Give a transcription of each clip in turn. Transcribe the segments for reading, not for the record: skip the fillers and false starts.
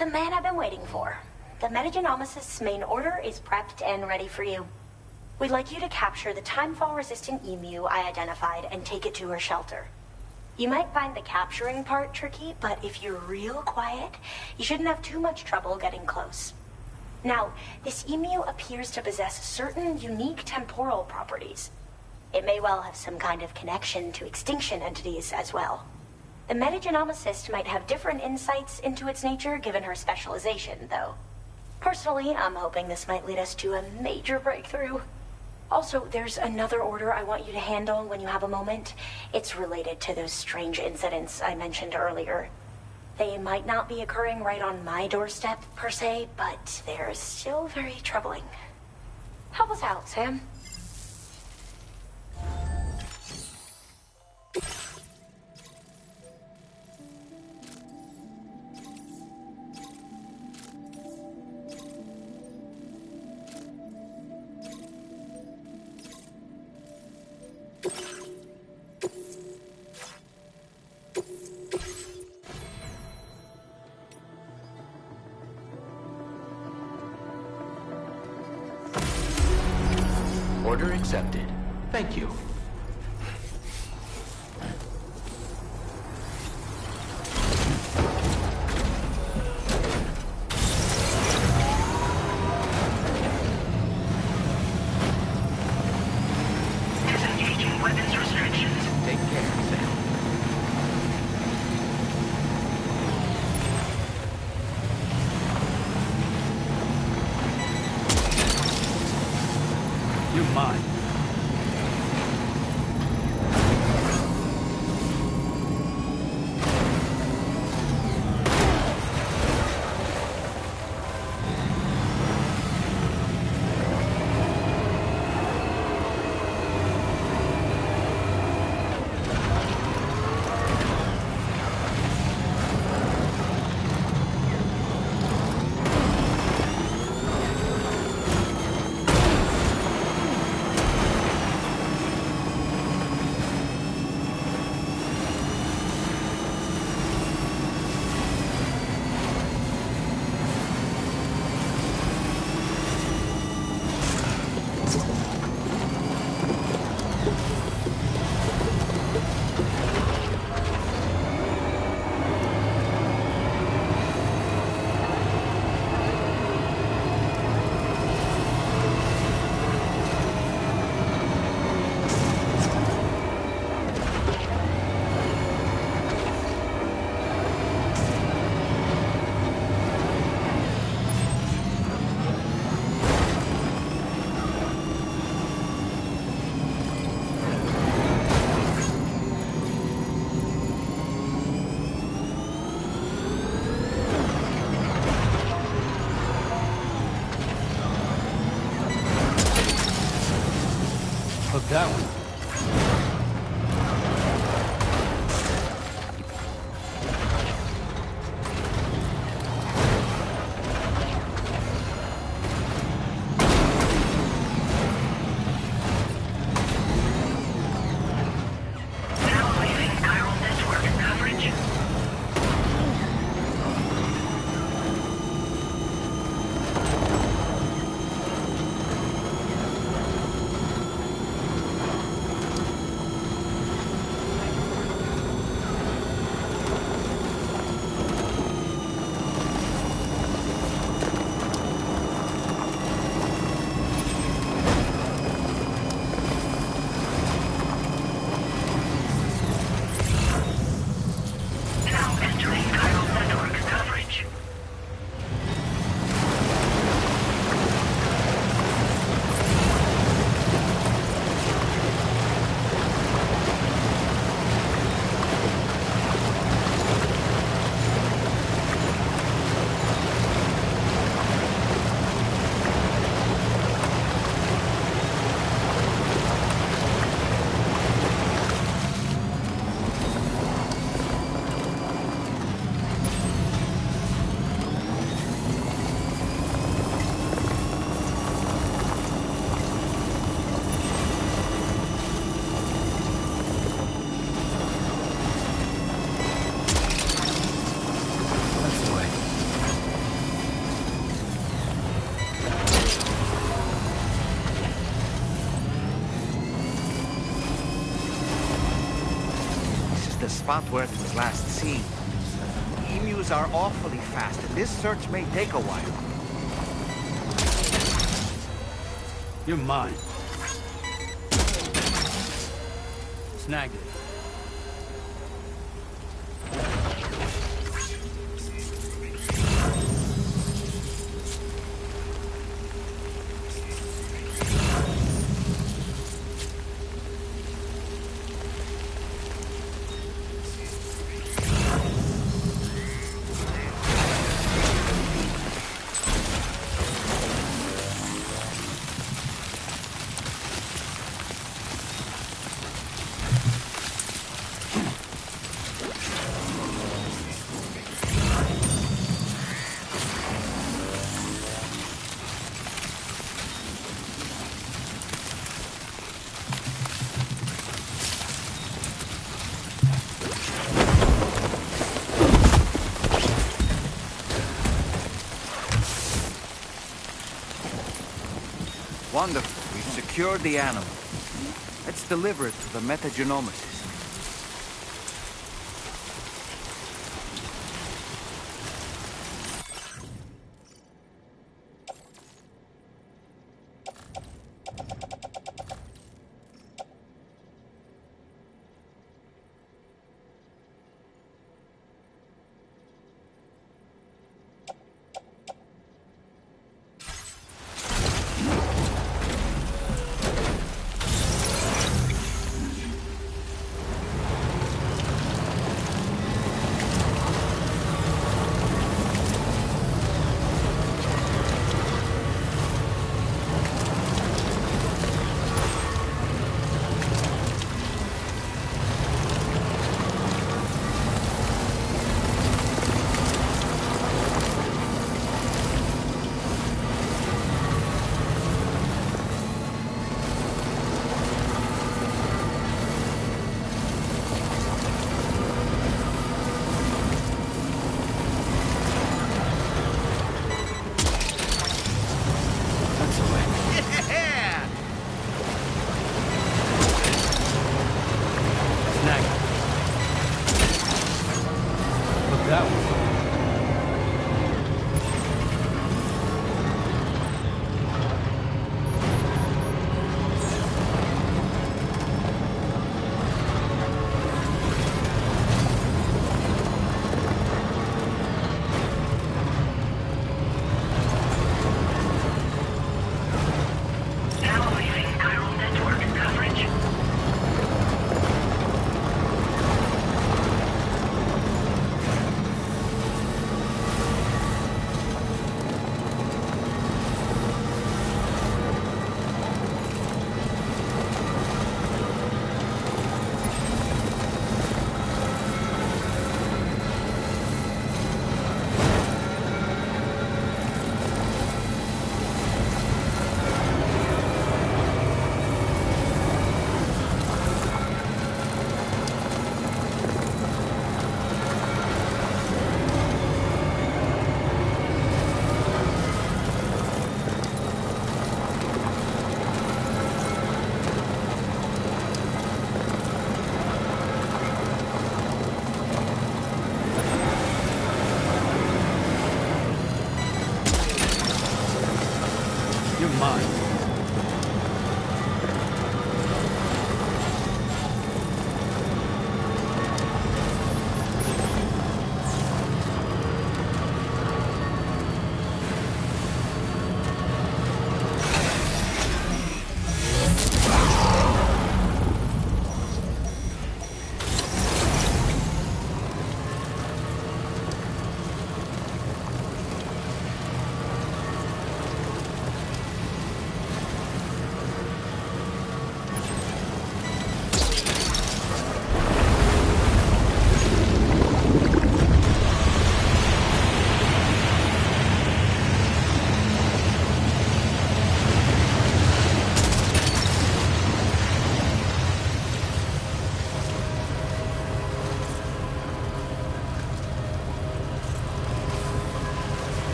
the man I've been waiting for. The Metagenomicist's main order is prepped and ready for you. We'd like you to capture the timefall-resistant emu I identified and take it to her shelter. You might find the capturing part tricky, but if you're real quiet, you shouldn't have too much trouble getting close. Now, this emu appears to possess certain unique temporal properties. It may well have some kind of connection to extinction entities as well. The metagenomicist might have different insights into its nature given her specialization, though. Personally, I'm hoping this might lead us to a major breakthrough. Also, there's another order I want you to handle when you have a moment. It's related to those strange incidents I mentioned earlier. They might not be occurring right on my doorstep, per se, but they're still very troubling. Help us out, Sam. Order accepted. Thank you. Disengaging weapons restrictions. Take care, Sam. You're mine. spot where it was last seen. Emus are awfully fast, and this search may take a while. You're mine. Snagged it. Wonderful. We've secured the animal. Let's deliver it to the metagenomicist. That one. Now leaving chiral network coverage.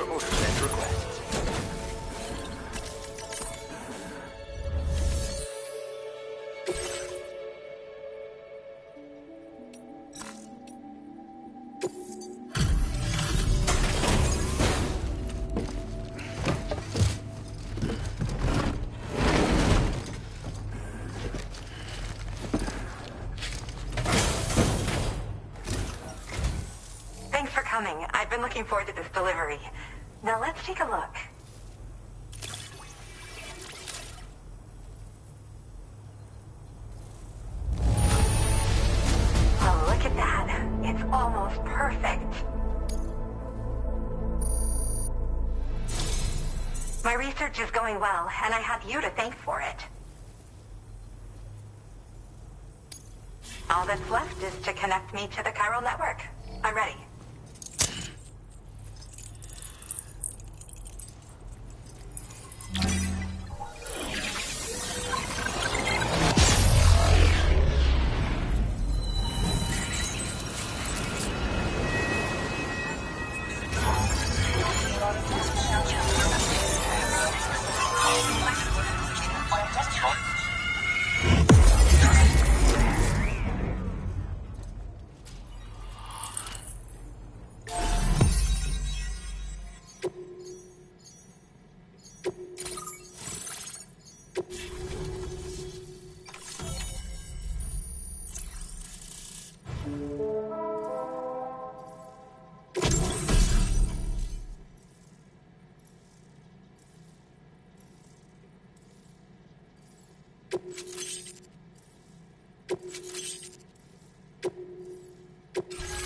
your orders and requests. Thanks for coming. I've been looking forward to this delivery. Now let's take a look. Oh, look at that. It's almost perfect. My research is going well, and I have you to thank for it. All that's left is to connect me to the chiral network. I'm ready.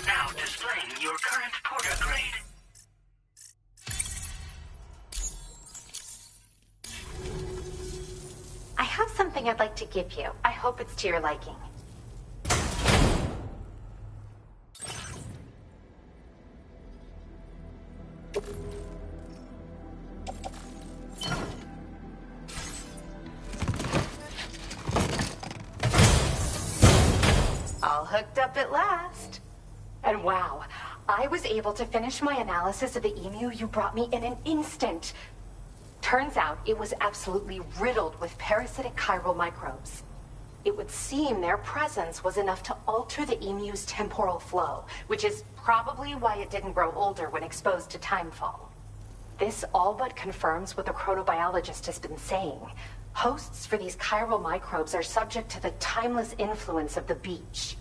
Now displaying your current porter grade. I have something I'd like to give you. I hope it's to your liking. All hooked up at last. And wow, I was able to finish my analysis of the emu you brought me in an instant. Turns out it was absolutely riddled with parasitic chiral microbes. It would seem their presence was enough to alter the emu's temporal flow, which is probably why it didn't grow older when exposed to timefall. This all but confirms what the chronobiologist has been saying. Hosts for these chiral microbes are subject to the timeless influence of the beach.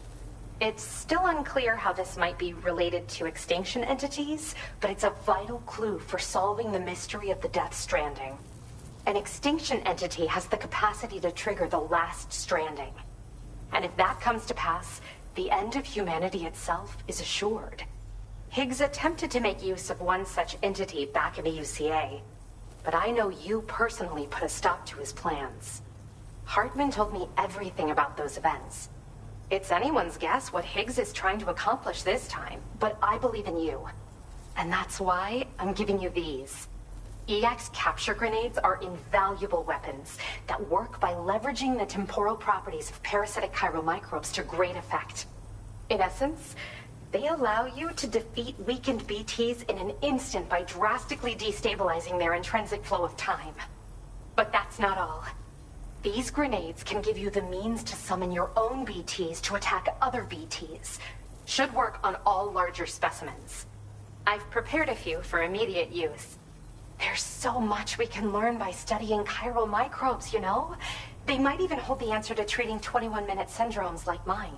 It's still unclear how this might be related to extinction entities, but it's a vital clue for solving the mystery of the Death Stranding. An extinction entity has the capacity to trigger the last stranding. And if that comes to pass, the end of humanity itself is assured. Higgs attempted to make use of one such entity back in the UCA, but I know you personally put a stop to his plans. Hartman told me everything about those events. It's anyone's guess what Higgs is trying to accomplish this time, but I believe in you. And that's why I'm giving you these. EX capture grenades are invaluable weapons that work by leveraging the temporal properties of parasitic chiral microbes to great effect. In essence, they allow you to defeat weakened BTs in an instant by drastically destabilizing their intrinsic flow of time. But that's not all. These grenades can give you the means to summon your own BTs to attack other BTs. Should work on all larger specimens. I've prepared a few for immediate use. There's so much we can learn by studying chiral microbes, you know? They might even hold the answer to treating 21-minute syndromes like mine.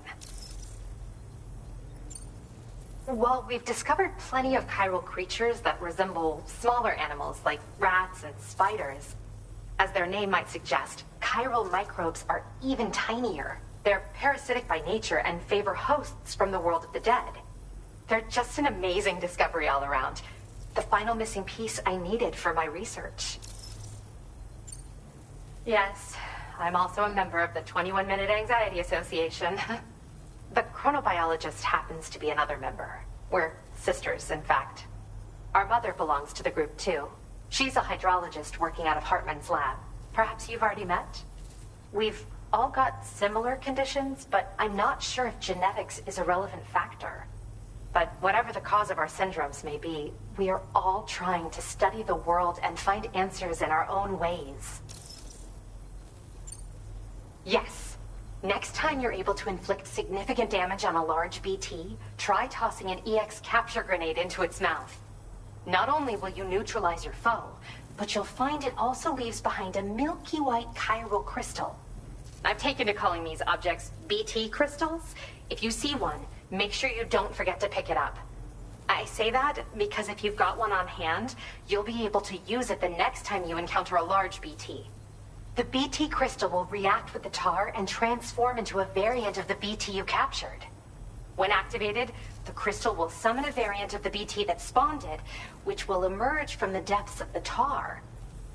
Well, we've discovered plenty of chiral creatures that resemble smaller animals like rats and spiders. As their name might suggest, chiral microbes are even tinier. They're parasitic by nature and favor hosts from the world of the dead. They're just an amazing discovery all around. The final missing piece I needed for my research. Yes, I'm also a member of the 21-Minute Anxiety Association. The chronobiologist happens to be another member. We're sisters, in fact. Our mother belongs to the group, too. She's a hydrologist working out of Hartman's lab. Perhaps you've already met? We've all got similar conditions, but I'm not sure if genetics is a relevant factor. But whatever the cause of our syndromes may be, We are all trying to study the world and find answers in our own ways. Yes. Next time you're able to inflict significant damage on a large BT, try tossing an EX capture grenade into its mouth. Not only will you neutralize your foe, but you'll find it also leaves behind a milky white chiral crystal. I've taken to calling these objects BT crystals. If you see one, make sure you don't forget to pick it up. I say that because if you've got one on hand, you'll be able to use it the next time you encounter a large BT. The BT crystal will react with the tar and transform into a variant of the BT you captured. When activated, the crystal will summon a variant of the BT that spawned it, which will emerge from the depths of the tar.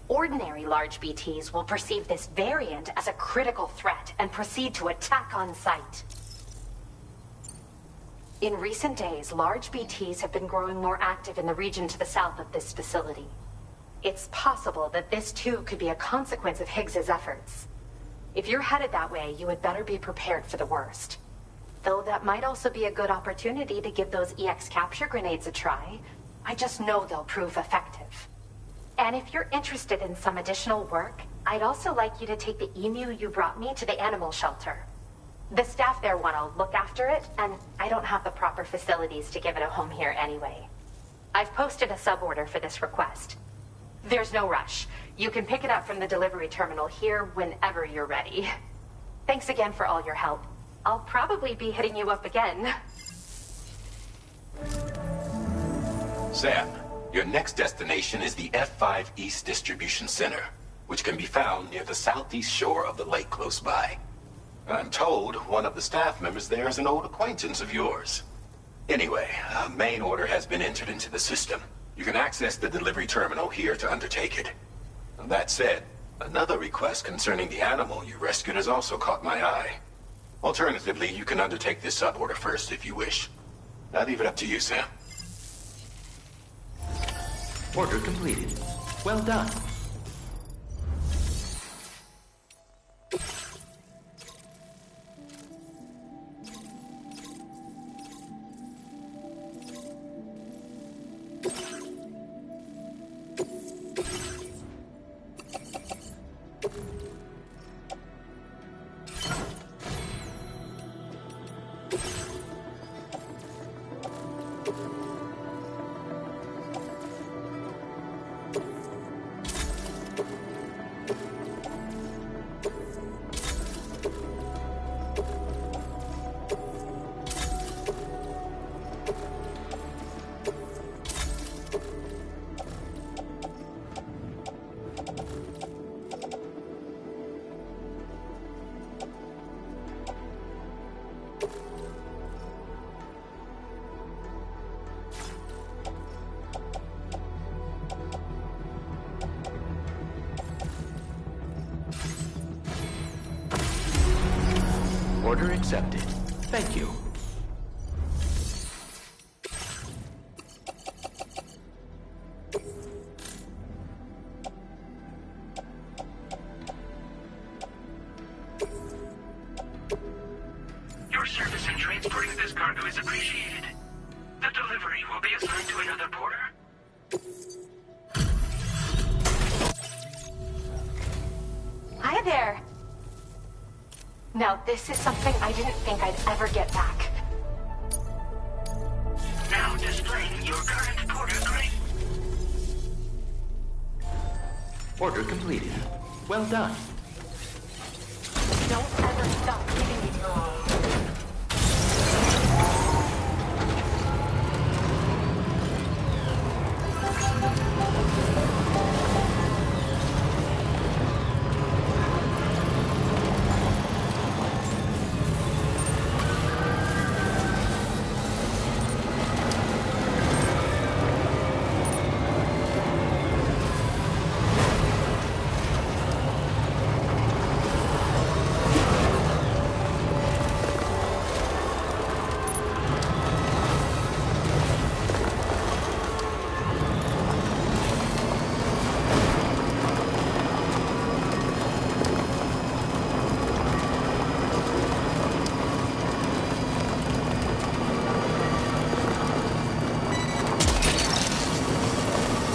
Ordinary large BTs will perceive this variant as a critical threat and proceed to attack on sight. In recent days, large BTs have been growing more active in the region to the south of this facility. It's possible that this too could be a consequence of Higgs's efforts. If you're headed that way, you had better be prepared for the worst. Though that might also be a good opportunity to give those EX capture grenades a try. I just know they'll prove effective. And if you're interested in some additional work, I'd also like you to take the emu you brought me to the animal shelter. The staff there want to look after it, and I don't have the proper facilities to give it a home here anyway. I've posted a sub-order for this request. There's no rush. You can pick it up from the delivery terminal here whenever you're ready. Thanks again for all your help. I'll probably be hitting you up again. Sam, your next destination is the F5 East Distribution Center, which can be found near the southeast shore of the lake close by. I'm told one of the staff members there is an old acquaintance of yours. Anyway, a main order has been entered into the system. You can access the delivery terminal here to undertake it. That said, another request concerning the animal you rescued has also caught my eye. Alternatively, you can undertake this sub-order first if you wish. I leave it up to you, Sam. Order completed. Well done. Order accepted. Thank you. Your service in transporting this cargo is appreciated. The delivery will be assigned to another porter. Hi there. Now, this is something I didn't think I'd ever get back. Now displaying your current porter grade. Order completed. Well done. Don't ever stop giving me your all.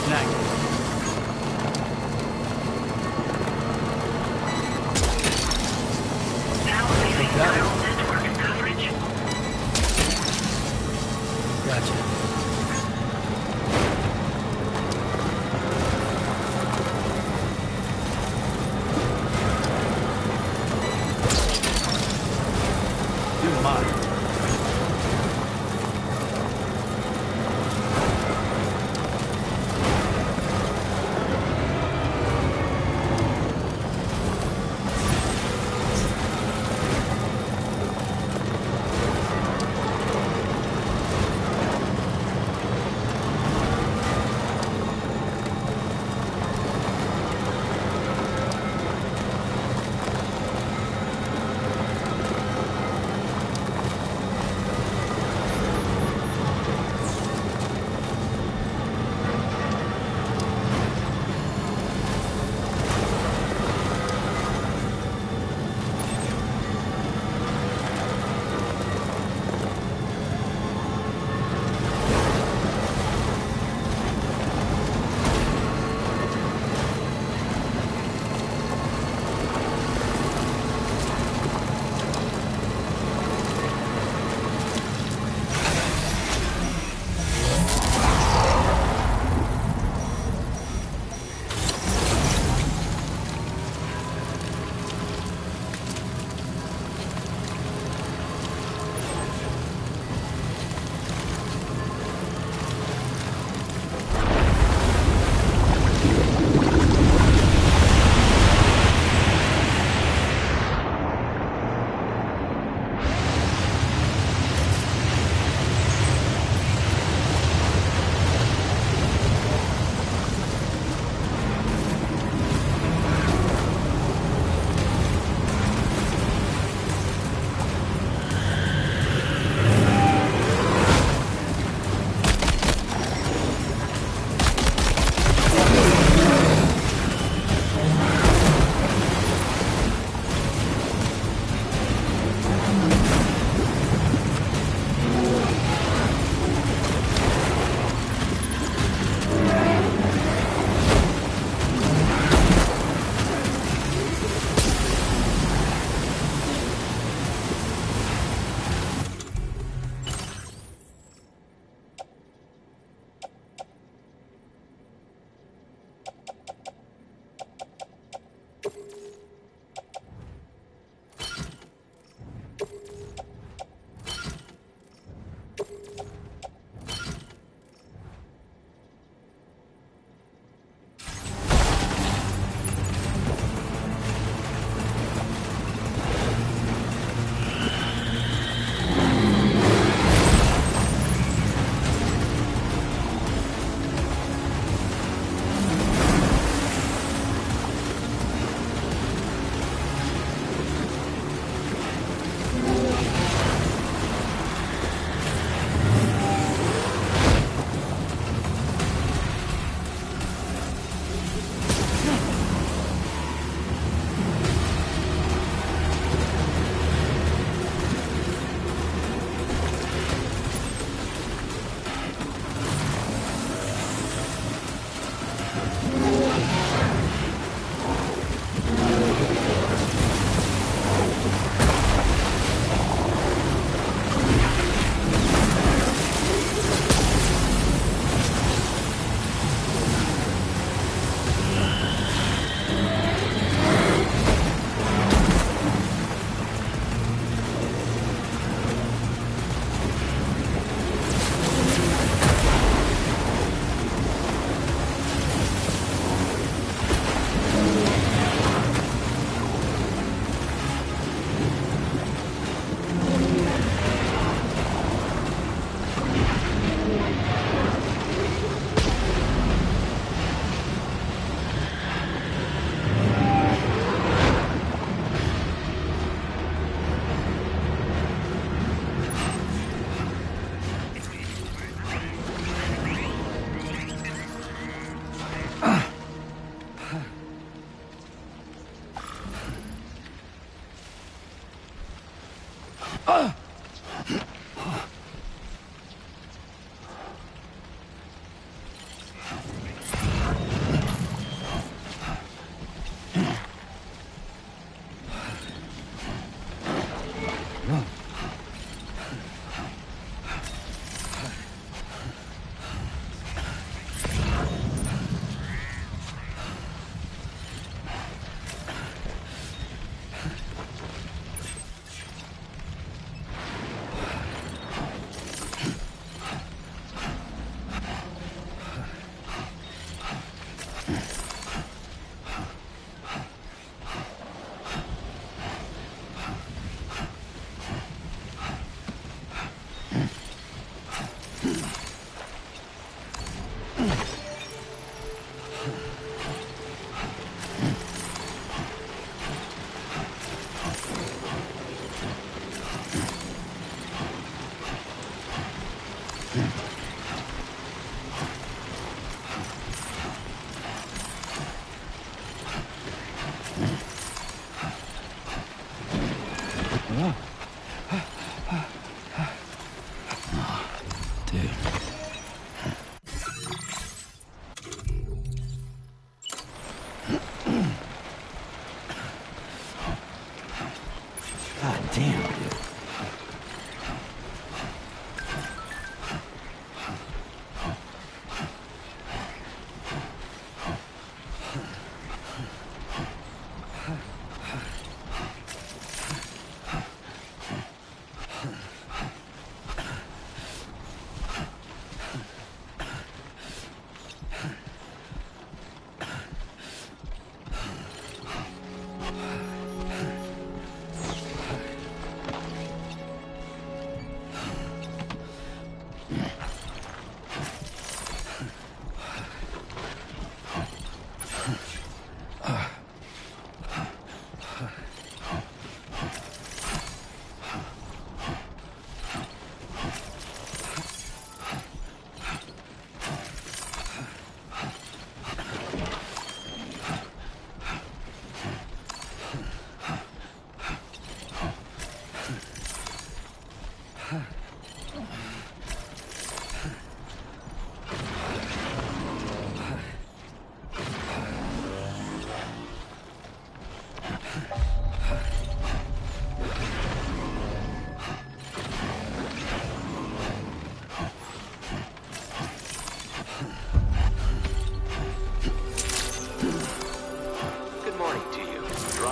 Snagged it. Now leaving neural network coverage. Gotcha. You're mine.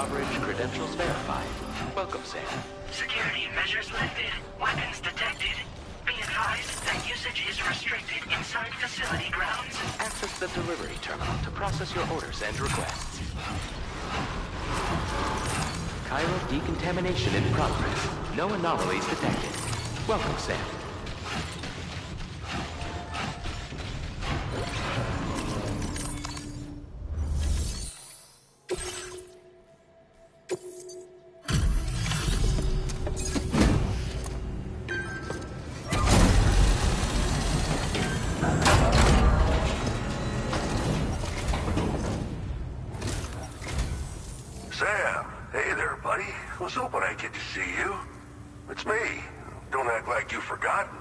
Coverage credentials verified. Welcome, Sam. Security measures lifted. Weapons detected. Be advised that usage is restricted inside facility grounds. Access the delivery terminal to process your orders and requests. Chiral decontamination in progress. No anomalies detected. Welcome, Sam. Sam, hey there, buddy. Was hoping I'd get to see you. It's me. Don't act like you've forgotten.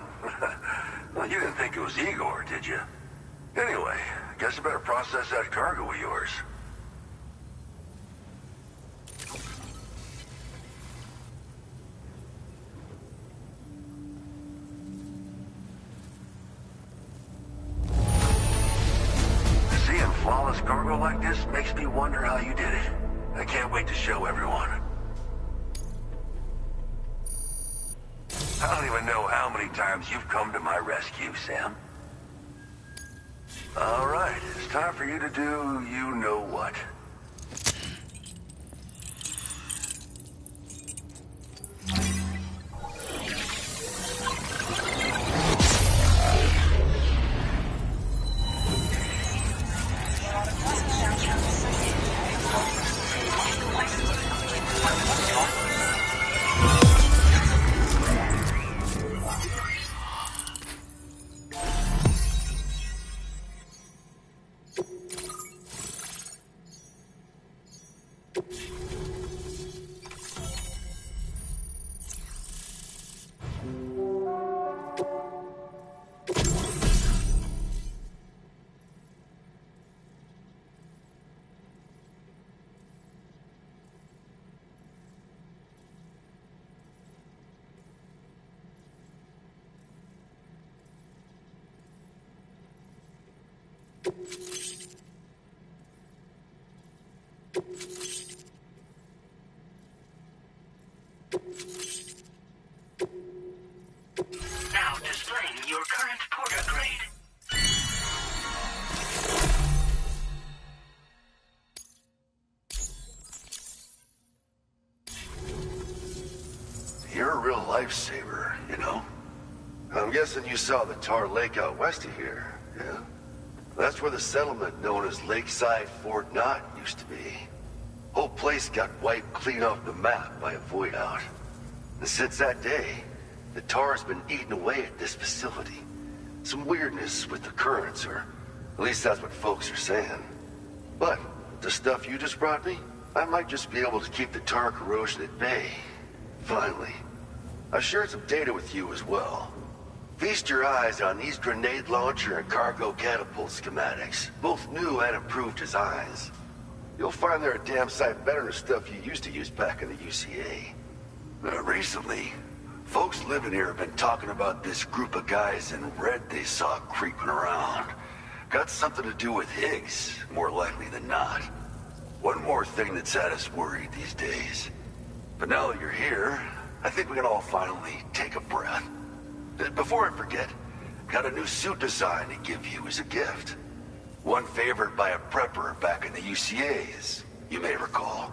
Well, you didn't think it was Igor, did you? Anyway, guess I better process that cargo of yours. Seeing flawless cargo like this makes me wonder how you did it. I can't wait to show everyone. I don't even know how many times you've come to my rescue, Sam. All right, it's time for you to do you-know-what. Now displaying your current porter grade. You're a real lifesaver, you know? I'm guessing you saw the Tar Lake out west of here, yeah? That's where the settlement known as Lakeside Fort Knott used to be. Whole place got wiped clean off the map by a void out. And since that day, the Tar's been eating away at this facility. Some weirdness with the currents, or at least that's what folks are saying. But the stuff you just brought me, I might just be able to keep the Tar corrosion at bay. Finally. I've shared some data with you as well. Feast your eyes on these grenade launcher and cargo catapult schematics, both new and improved designs. You'll find they're a damn sight better than stuff you used to use back in the UCA. Recently, folks living here have been talking about this group of guys in red they saw creeping around. Got something to do with Higgs, more likely than not. One more thing that's had us worried these days. But now that you're here, I think we can all finally take a breath. Before I forget, got a new suit design to give you as a gift. One favored by a prepper back in the UCAs, you may recall.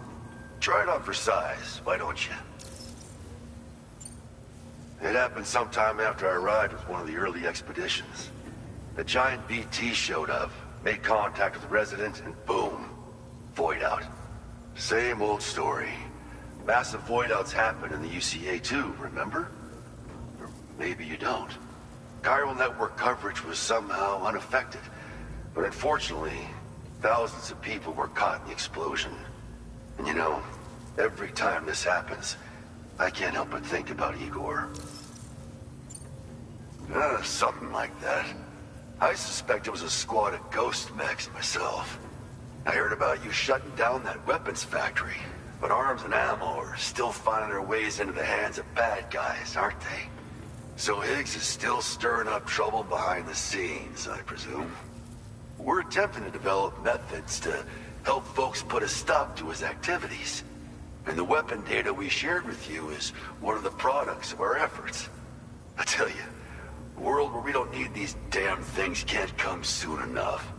Try it on for size, why don't you? It happened sometime after I arrived with one of the early expeditions. A giant BT showed up, made contact with the resident, and boom, void out. Same old story. Massive void outs happen in the UCA too, remember? Or maybe you don't. Chiral network coverage was somehow unaffected. But unfortunately, thousands of people were caught in the explosion. And you know, every time this happens, I can't help but think about Igor. Something like that. I suspect it was a squad of ghost mechs myself. I heard about you shutting down that weapons factory, but arms and ammo are still finding their ways into the hands of bad guys, aren't they? So Higgs is still stirring up trouble behind the scenes, I presume. We're attempting to develop methods to help folks put a stop to his activities. And the weapon data we shared with you is one of the products of our efforts. I tell you, a world where we don't need these damn things can't come soon enough.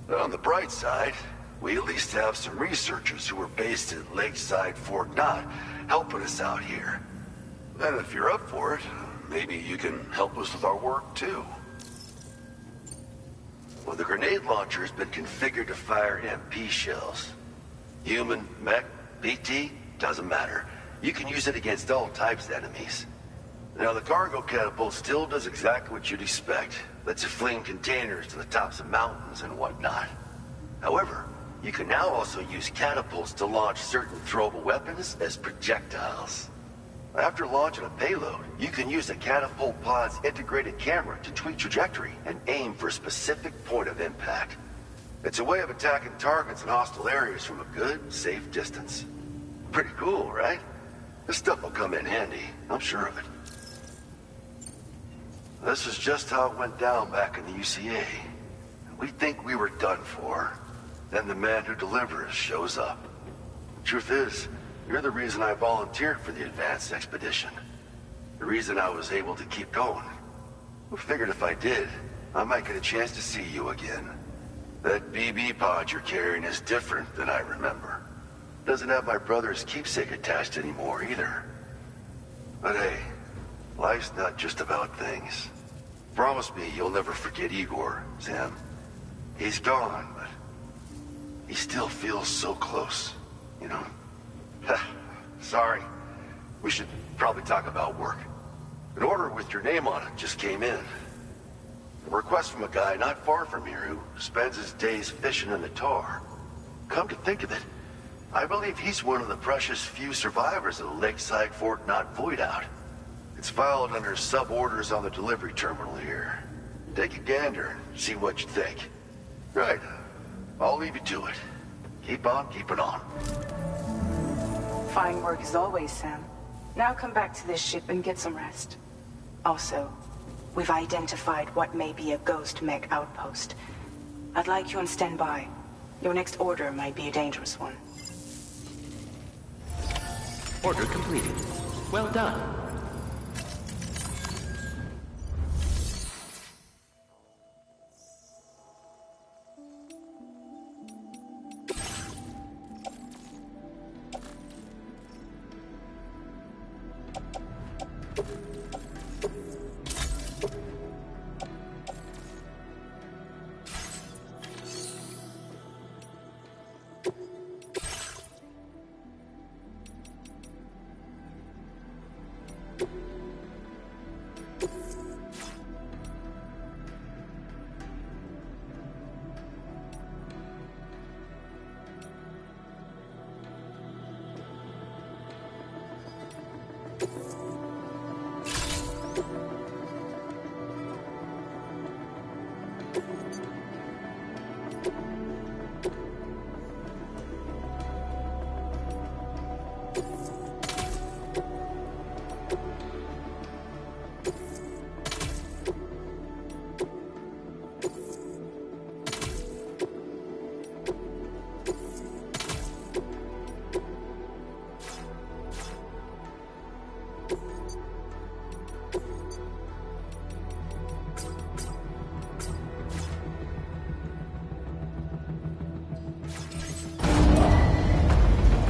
But on the bright side, we at least have some researchers who are based at Lakeside Fort Knott helping us out here. And if you're up for it, maybe you can help us with our work too. Well, the grenade launcher has been configured to fire MP shells. Human, mech, BT, doesn't matter. You can use it against all types of enemies. Now, the cargo catapult still does exactly what you'd expect. Lets you fling containers to the tops of mountains and whatnot. However, you can now also use catapults to launch certain throwable weapons as projectiles. After launching a payload, you can use the catapult pod's integrated camera to tweak trajectory and aim for a specific point of impact. It's a way of attacking targets in hostile areas from a good, safe distance. Pretty cool, right? This stuff will come in handy, I'm sure of it. This is just how it went down back in the UCA. We think we were done for. Then the man who delivers shows up. Truth is, you're the reason I volunteered for the advanced expedition. The reason I was able to keep going. I figured if I did, I might get a chance to see you again. That BB pod you're carrying is different than I remember. Doesn't have my brother's keepsake attached anymore either. But hey, life's not just about things. Promise me you'll never forget Igor, Sam. He's gone, but he still feels so close, you know? Sorry. We should probably talk about work. An order with your name on it just came in. A request from a guy not far from here who spends his days fishing in the tar. Come to think of it, I believe he's one of the precious few survivors of the Lakeside Fort Knott Voidout. It's filed under sub-orders on the delivery terminal here. Take a gander and see what you think. Right. I'll leave you to it. Keep on keeping on. Fine work as always, Sam. Now come back to this ship and get some rest. Also, we've identified what may be a ghost mech outpost. I'd like you on standby. Your next order might be a dangerous one. Order completed. Well done.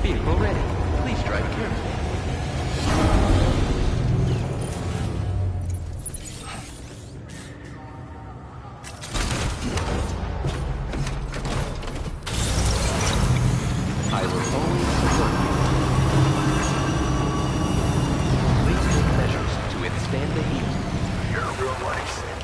Vehicle ready. Please drive carefully. I will always support you. Please take measures to withstand the heat. You're a real lifesaver.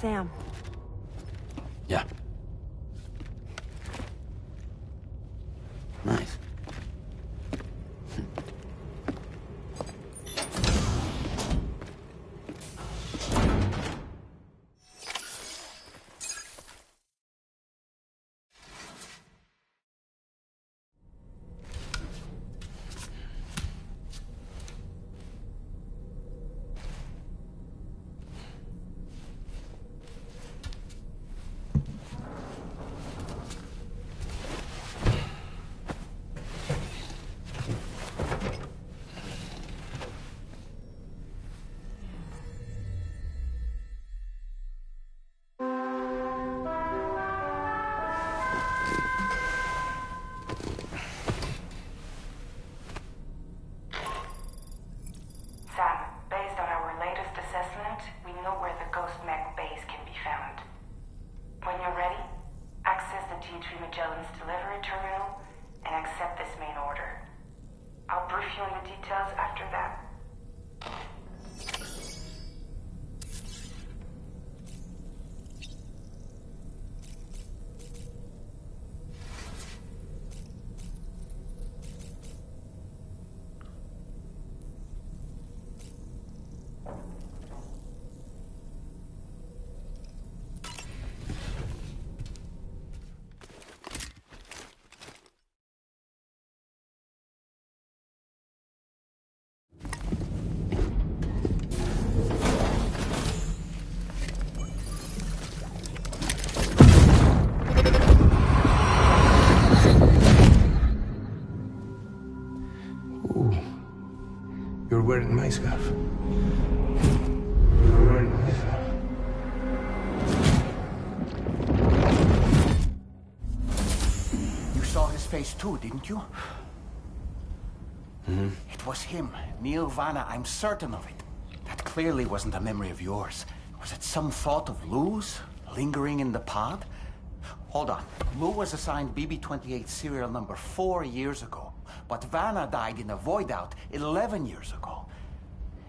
Sam. Yeah. Nice. Sam, based on our latest assessment, we know where the Ghost Mech base can be found. When you're ready, access the G3 Magellan's delivery terminal and accept this main order. I'll brief you on the details after that. You're wearing my scarf. You're wearing my scarf. You saw his face too, didn't you? Mm-hmm. It was him, Neil Vanna, I'm certain of it. That clearly wasn't a memory of yours. Was it some thought of Lou's, lingering in the pod? Hold on. Lou was assigned BB-28 serial number 4 years ago. But Vanna died in a void out 11 years ago.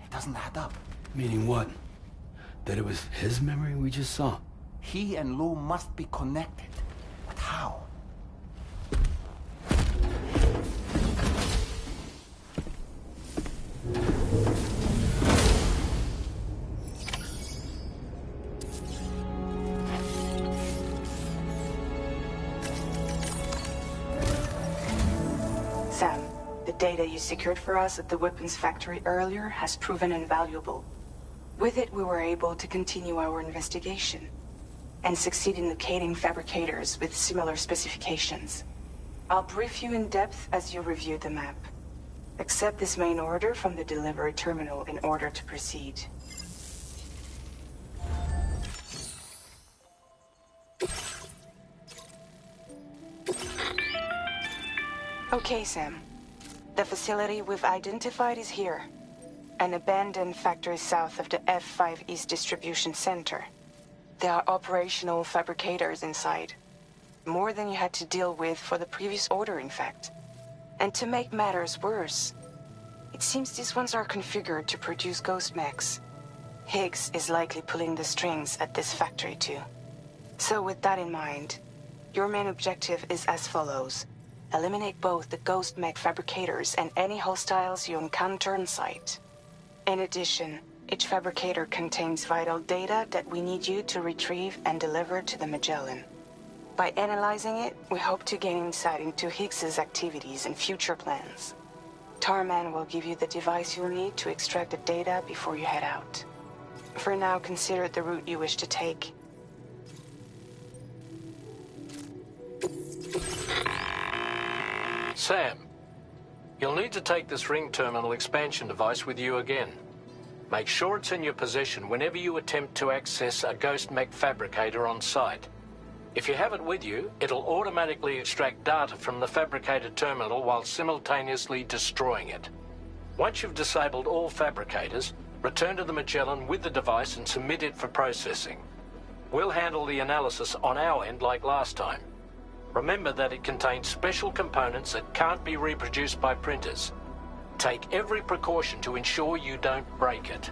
It doesn't add up. Meaning what? That it was his memory we just saw? He and Lou must be connected. But how? Sam, the data you secured for us at the weapons factory earlier has proven invaluable. With it, we were able to continue our investigation and succeed in locating fabricators with similar specifications. I'll brief you in depth as you review the map. Accept this main order from the delivery terminal in order to proceed. Okay, Sam. The facility we've identified is here. An abandoned factory south of the F5 East Distribution Center. There are operational fabricators inside. More than you had to deal with for the previous order, in fact. And to make matters worse, it seems these ones are configured to produce ghost mechs. Higgs is likely pulling the strings at this factory too. So with that in mind, your main objective is as follows. Eliminate both the ghost mech fabricators and any hostiles you encounter on site. In addition, each fabricator contains vital data that we need you to retrieve and deliver to the Magellan. By analyzing it, we hope to gain insight into Higgs's activities and future plans. Tarman will give you the device you'll need to extract the data before you head out. For now, consider the route you wish to take. Sam, you'll need to take this ring terminal expansion device with you again. Make sure it's in your possession whenever you attempt to access a ghost mech fabricator on site. If you have it with you, it'll automatically extract data from the fabricated terminal while simultaneously destroying it. Once you've disabled all fabricators, return to the Magellan with the device and submit it for processing. We'll handle the analysis on our end like last time. Remember that it contains special components that can't be reproduced by printers. Take every precaution to ensure you don't break it.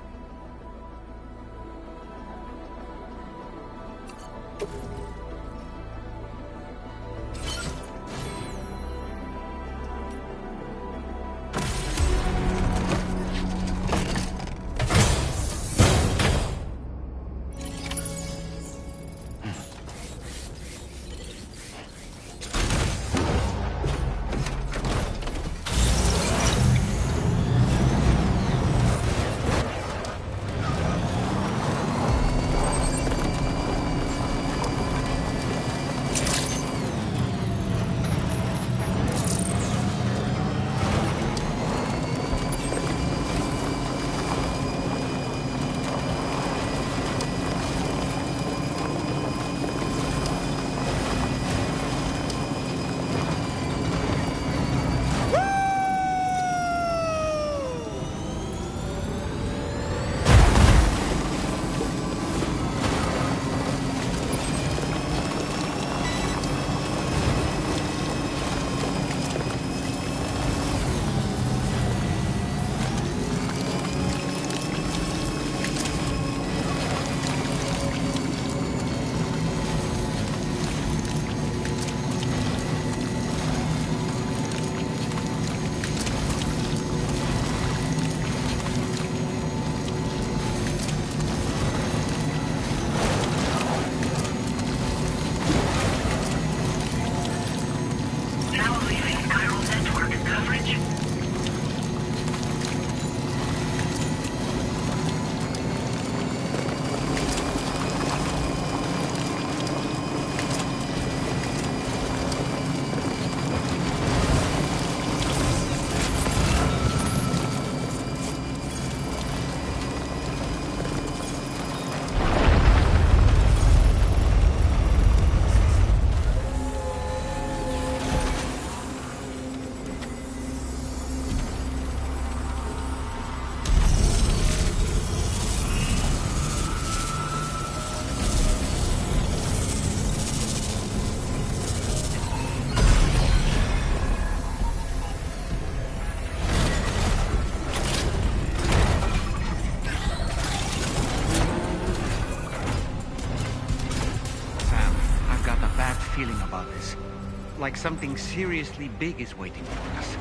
Like something seriously big is waiting for us.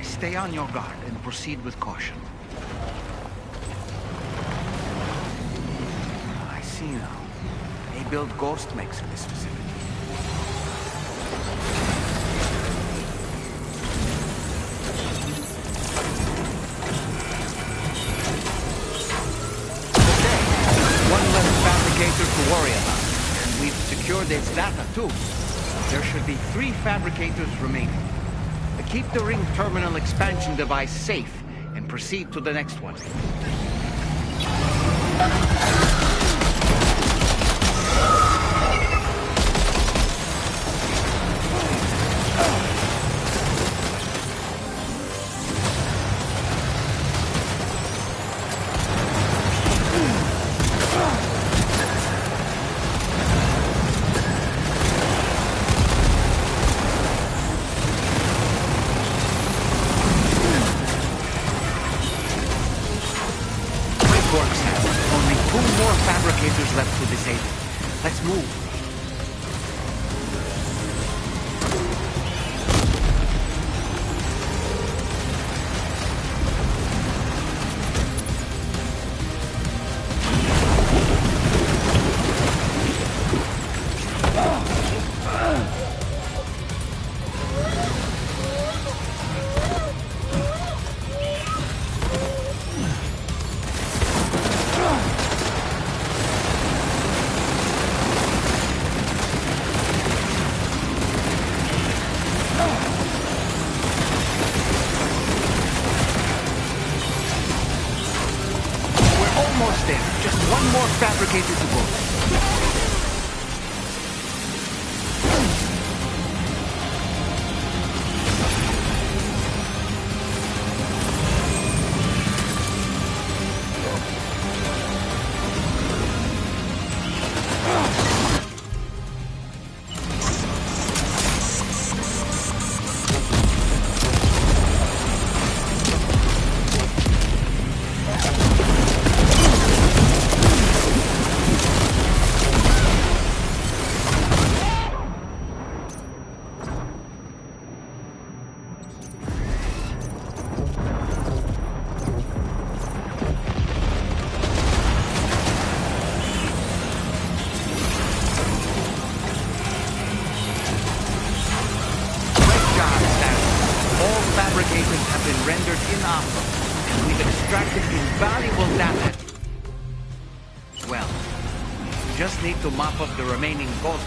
Stay on your guard and proceed with caution. I see now. They build ghost mechs in this facility. Okay, one less fabricator to worry about. And we've secured its data too. There should be 3 fabricators remaining. Keep the ring terminal expansion device safe and proceed to the next one. Left to disable. Let's move. Almost there. Just one more fabricator to go. fabricators have been rendered inoperable, and we've extracted invaluable data. Well, we just need to mop up the remaining gold.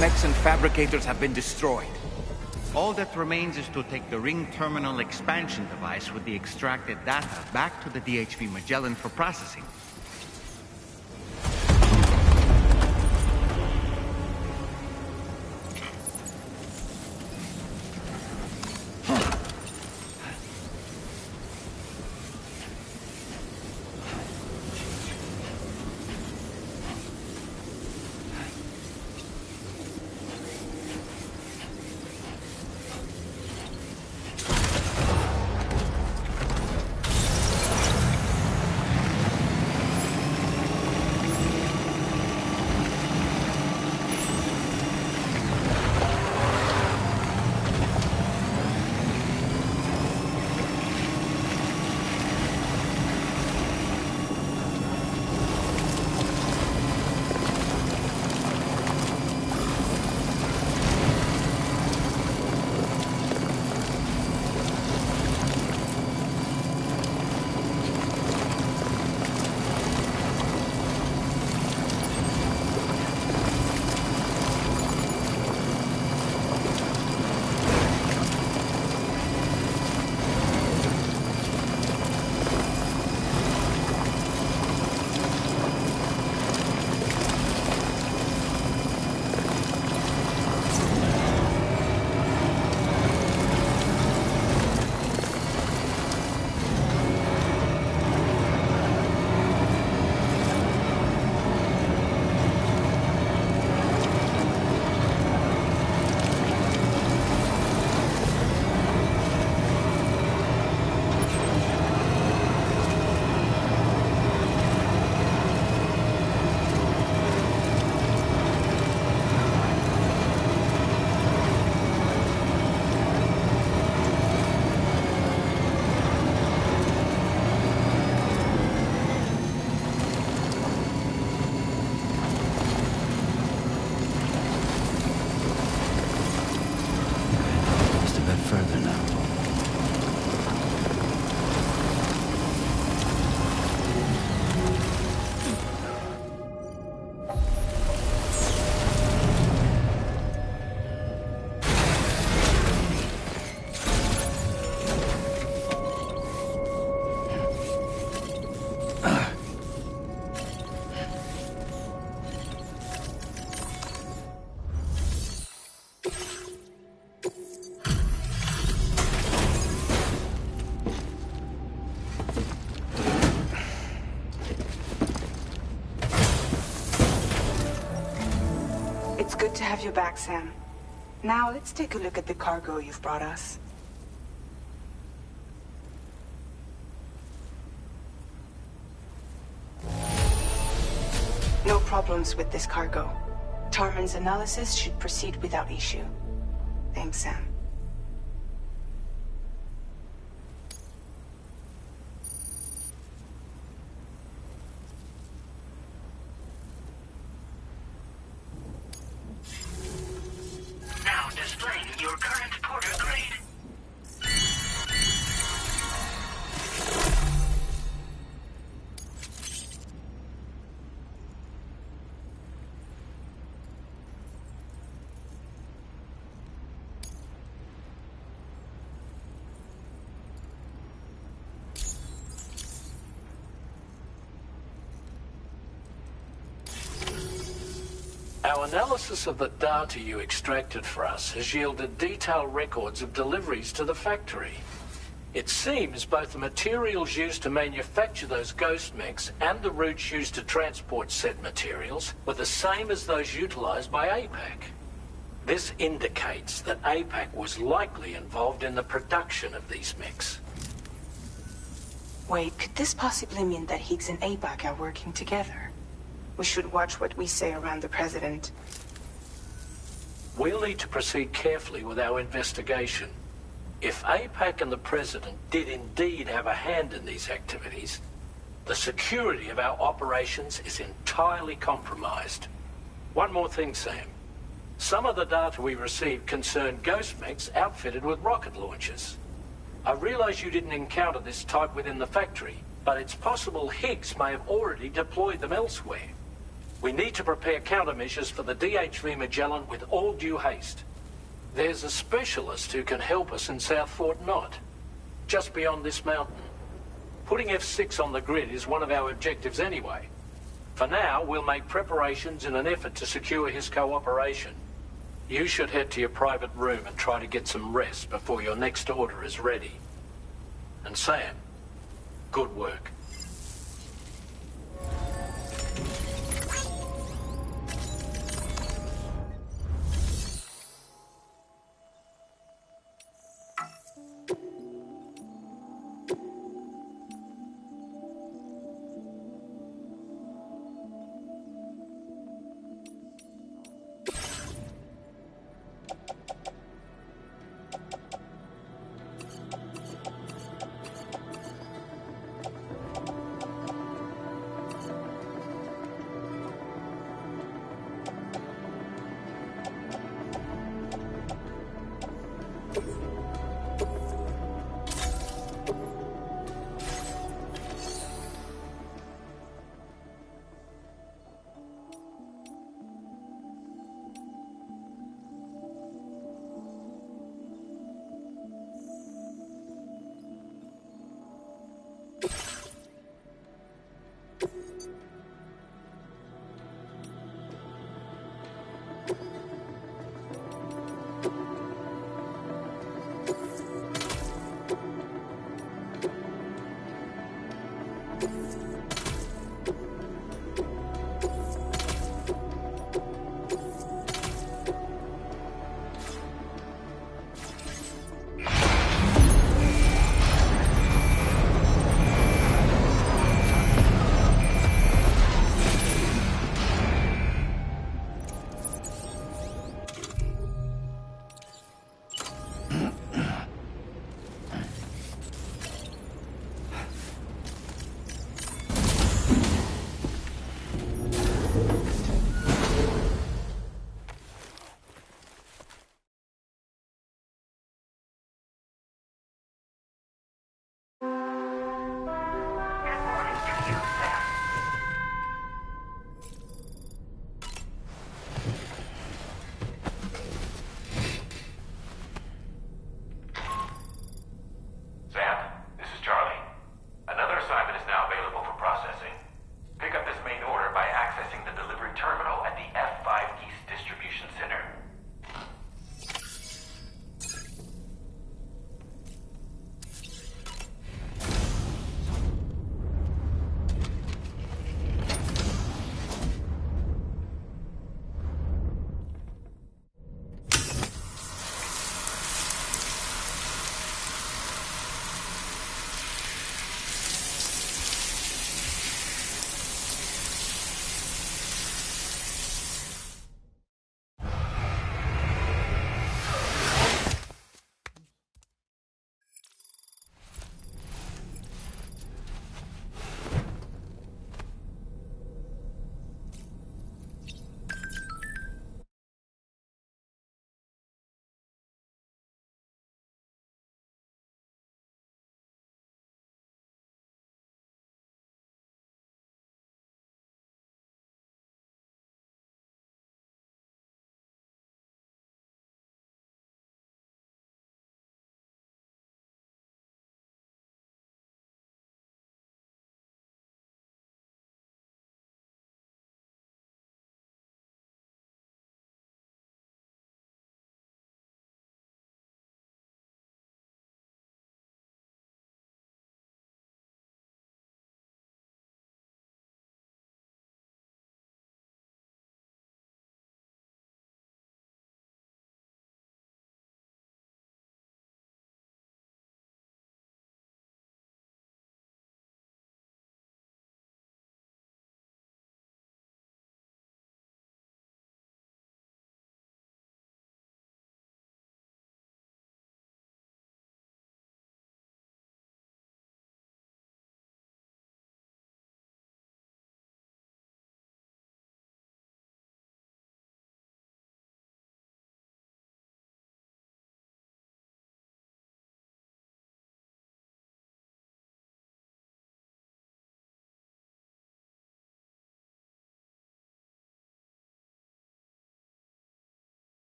Mechs and fabricators have been destroyed. All that remains is to take the ring terminal expansion device with the extracted data back to the DHV Magellan for processing. It's good to have you back, Sam. Now, let's take a look at the cargo you've brought us. No problems with this cargo. Tarman's analysis should proceed without issue. Thanks, Sam. Now displaying your current porter grade. Our analysis of the data you extracted for us has yielded detailed records of deliveries to the factory. It seems both the materials used to manufacture those ghost mechs and the routes used to transport said materials were the same as those utilized by APAC. This indicates that APAC was likely involved in the production of these mechs. Wait, could this possibly mean that Higgs and APAC are working together? We should watch what we say around the President. We'll need to proceed carefully with our investigation. If APAC and the President did indeed have a hand in these activities, the security of our operations is entirely compromised. One more thing, Sam. Some of the data we received concerned ghost mechs outfitted with rocket launchers. I realize you didn't encounter this type within the factory, but it's possible Higgs may have already deployed them elsewhere. We need to prepare countermeasures for the DHV Magellan with all due haste. There's a specialist who can help us in South Fort Knott, just beyond this mountain. Putting F6 on the grid is one of our objectives anyway. For now, we'll make preparations in an effort to secure his cooperation. You should head to your private room and try to get some rest before your next order is ready. And Sam, good work.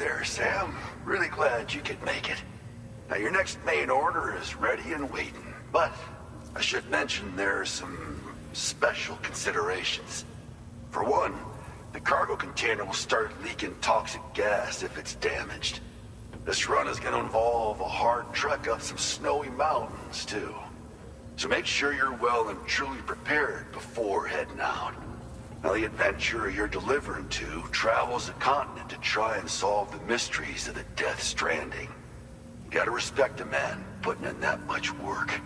there, Sam. Really glad you could make it. Now, your next main order is ready and waiting. But I should mention there are some special considerations. For one, the cargo container will start leaking toxic gas if it's damaged. This run is going to involve a hard trek up some snowy mountains, too. So make sure you're well and truly prepared before heading out. Now, the adventurer you're delivering to travels the continent to try and solve the mysteries of the Death Stranding. You gotta respect a man putting in that much work.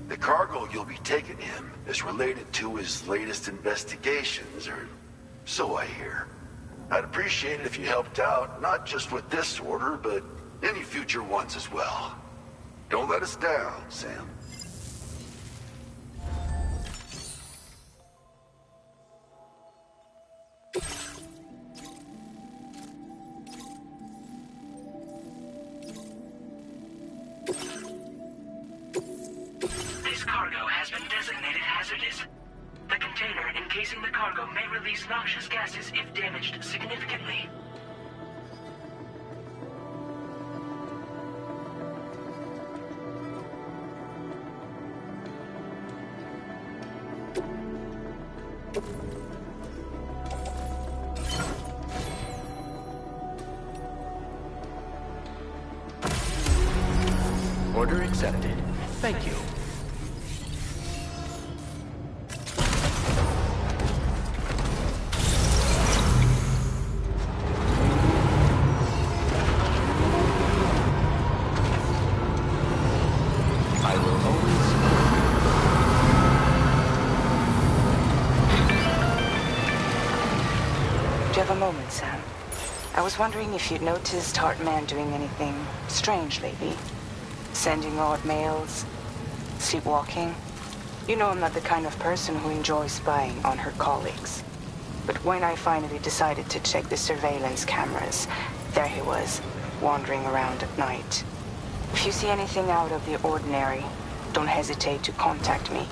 The cargo you'll be taking him is related to his latest investigations, or so I hear. I'd appreciate it if you helped out, not just with this order, but any future ones as well. Don't let us down, Sam. This cargo has been designated hazardous. The container encasing the cargo may release noxious gases if damaged significantly. Order accepted. Thank you. I will always... Do you have a moment, Sam? I was wondering if you'd noticed Hartman doing anything strange lately. Sending odd mails, sleepwalking. You know I'm not the kind of person who enjoys spying on her colleagues. But when I finally decided to check the surveillance cameras, there he was, wandering around at night. If you see anything out of the ordinary, don't hesitate to contact me.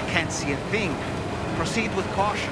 Can't see a thing. Proceed with caution.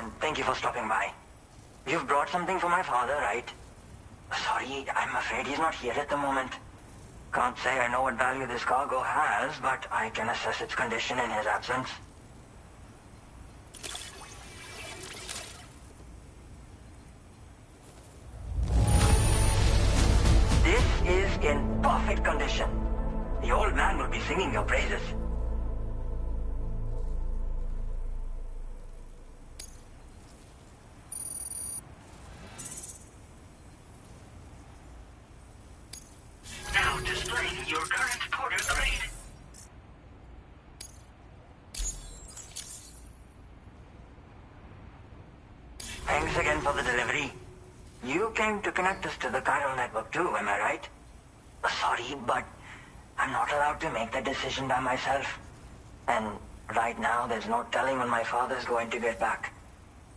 and thank you for stopping by. You've brought something for my father, right? Sorry, I'm afraid he's not here at the moment. Can't say I know what value this cargo has, but I can assess its condition in his absence. This is in perfect condition. The old man will be singing your praises. Now displaying your current porter grade. Thanks again for the delivery. You came to connect us to the chiral network too, am I right? Sorry, but I'm not allowed to make that decision by myself. And right now, there's no telling when my father's going to get back.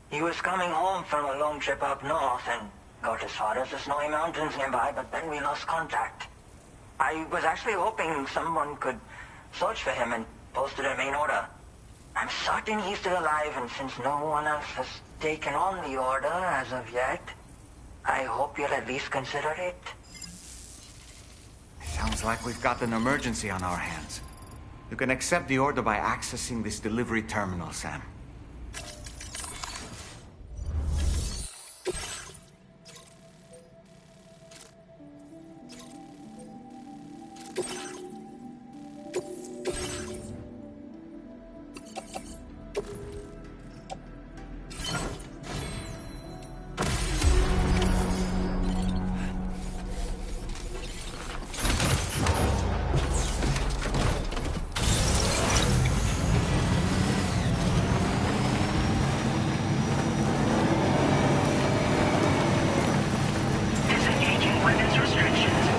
He was coming home from a long trip up north and got as far as the snowy mountains nearby, but then we lost contact. I was actually hoping someone could search for him and posted a main order. I'm certain he's still alive, and since no one else has taken on the order as of yet, I hope you'll at least consider it. Sounds like we've got an emergency on our hands. You can accept the order by accessing this delivery terminal, Sam. Disengaging weapons restrictions.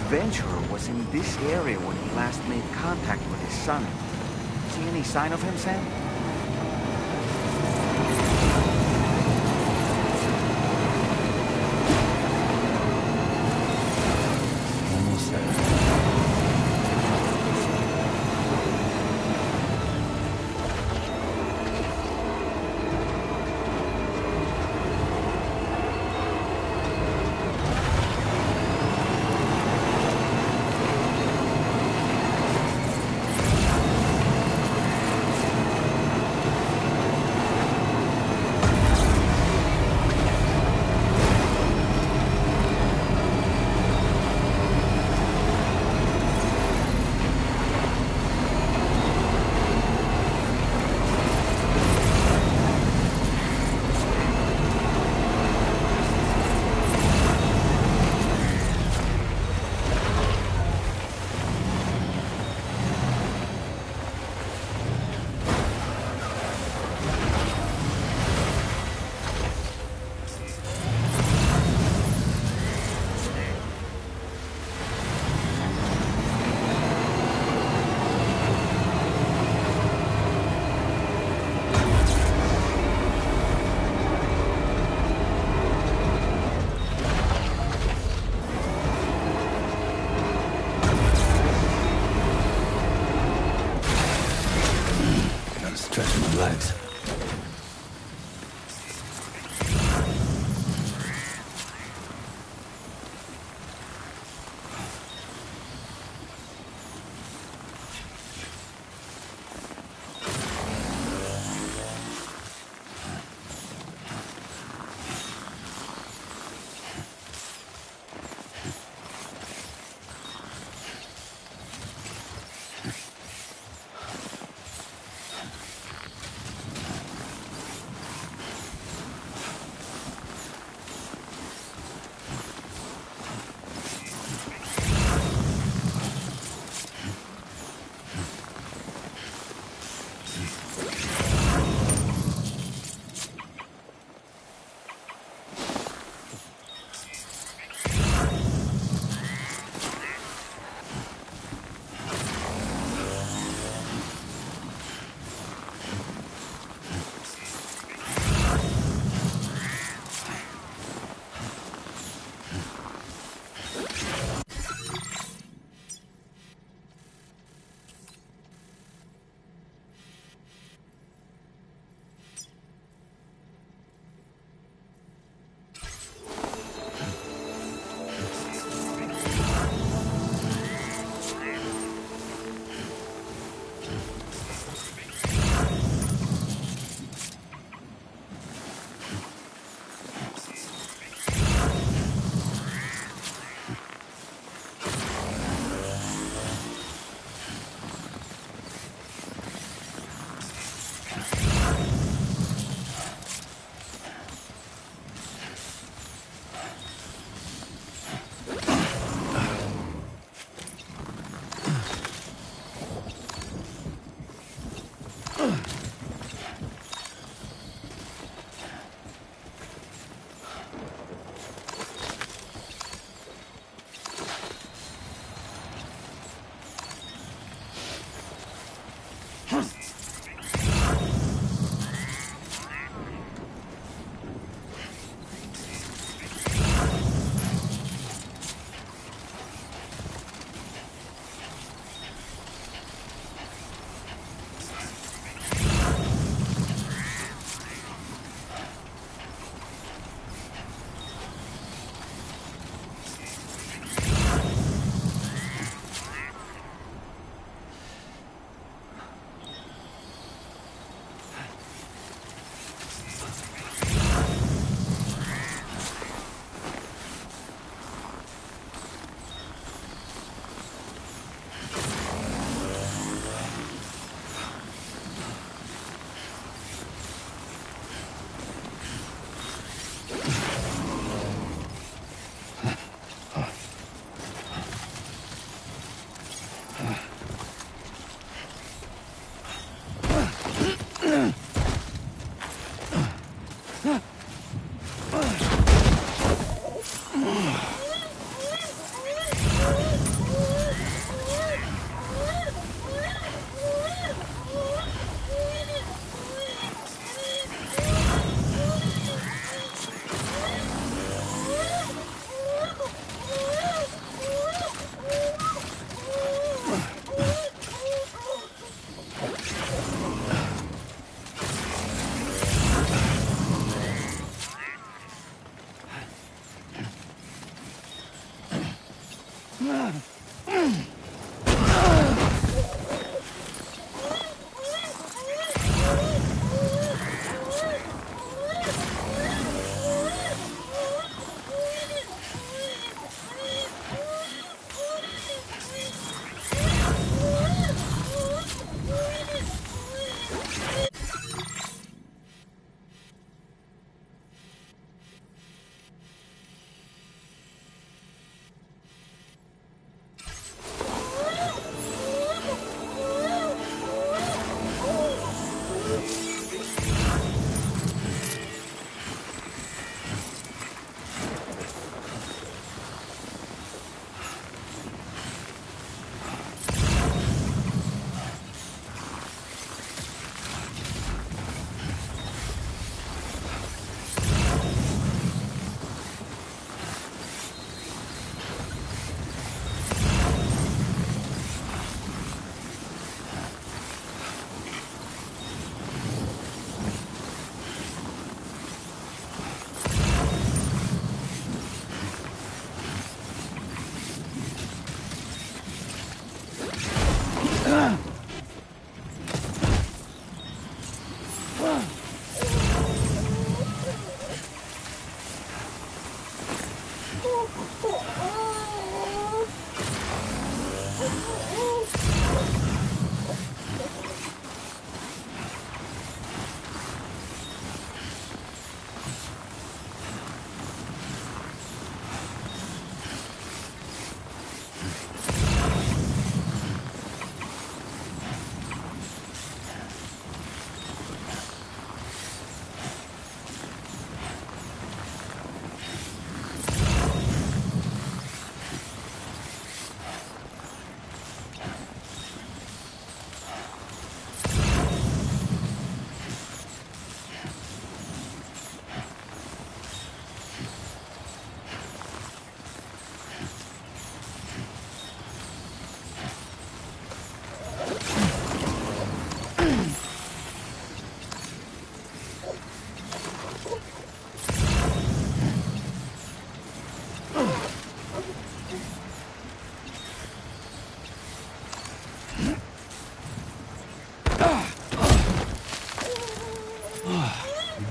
adventurer was in this area when he last made contact with his son. See any sign of him, Sam? Almost there.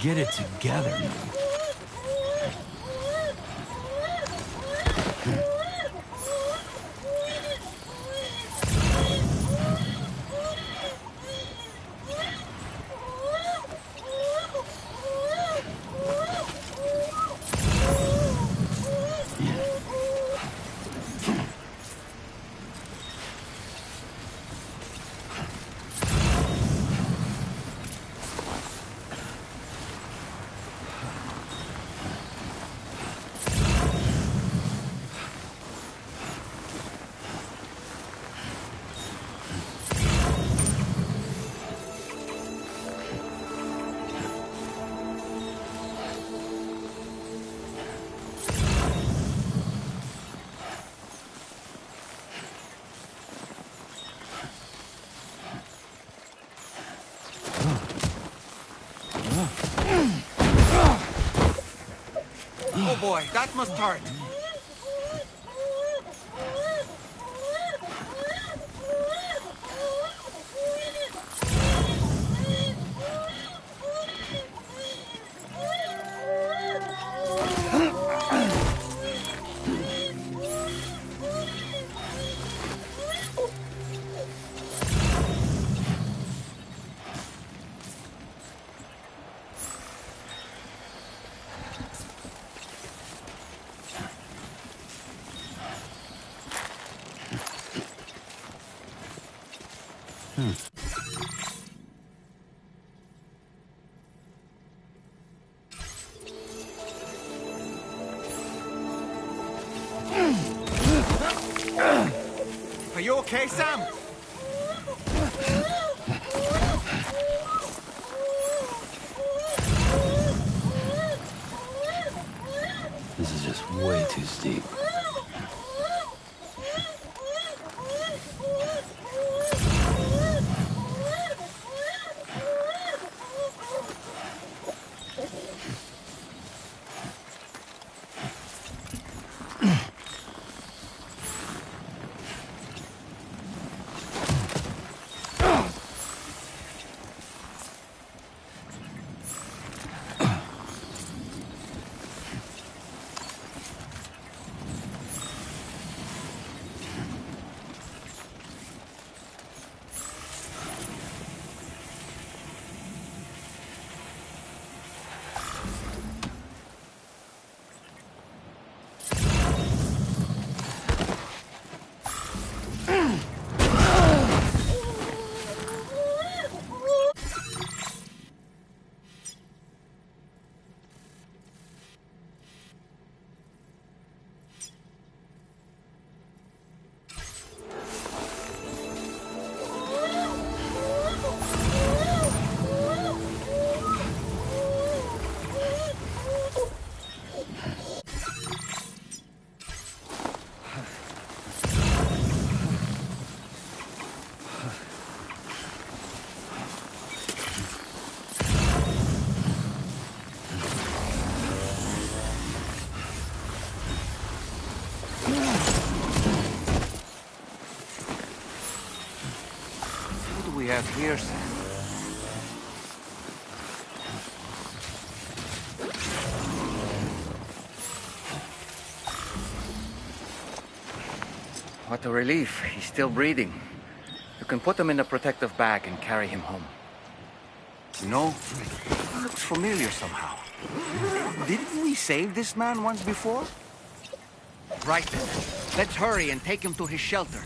Get it together, man. Oh boy, that must hurt. okay, Sam? This is just way too steep. What do we have here, Sam? What a relief. He's still breathing. You can put him in a protective bag and carry him home. You know, he looks familiar somehow. Didn't we save this man once before? Right then. Let's hurry and take him to his shelter.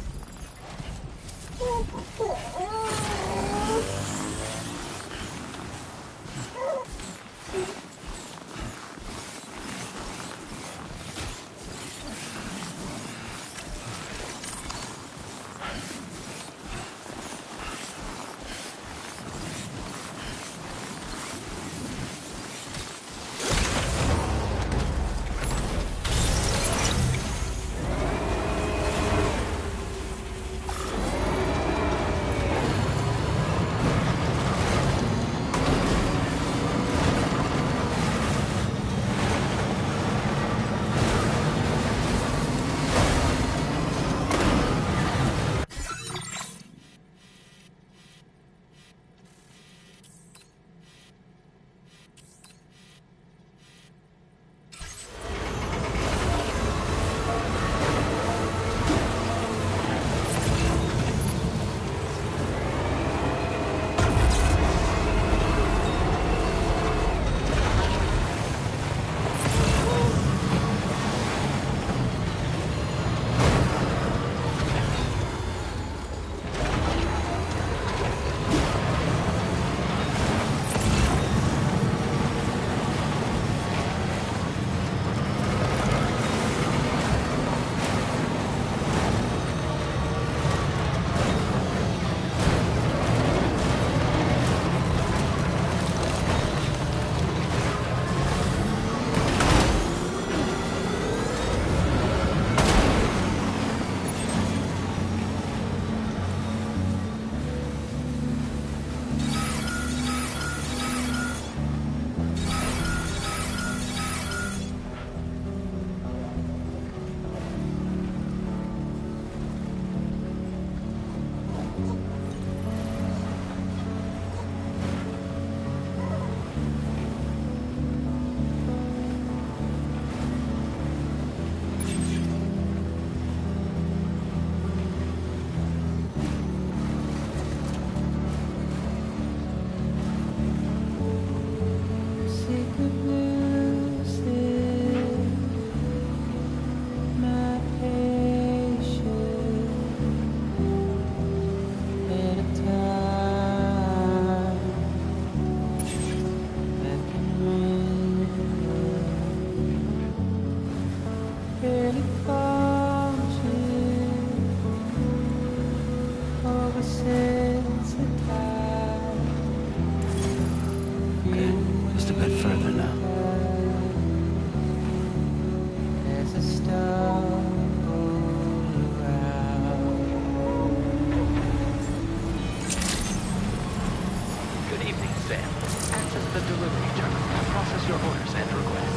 your orders and requests.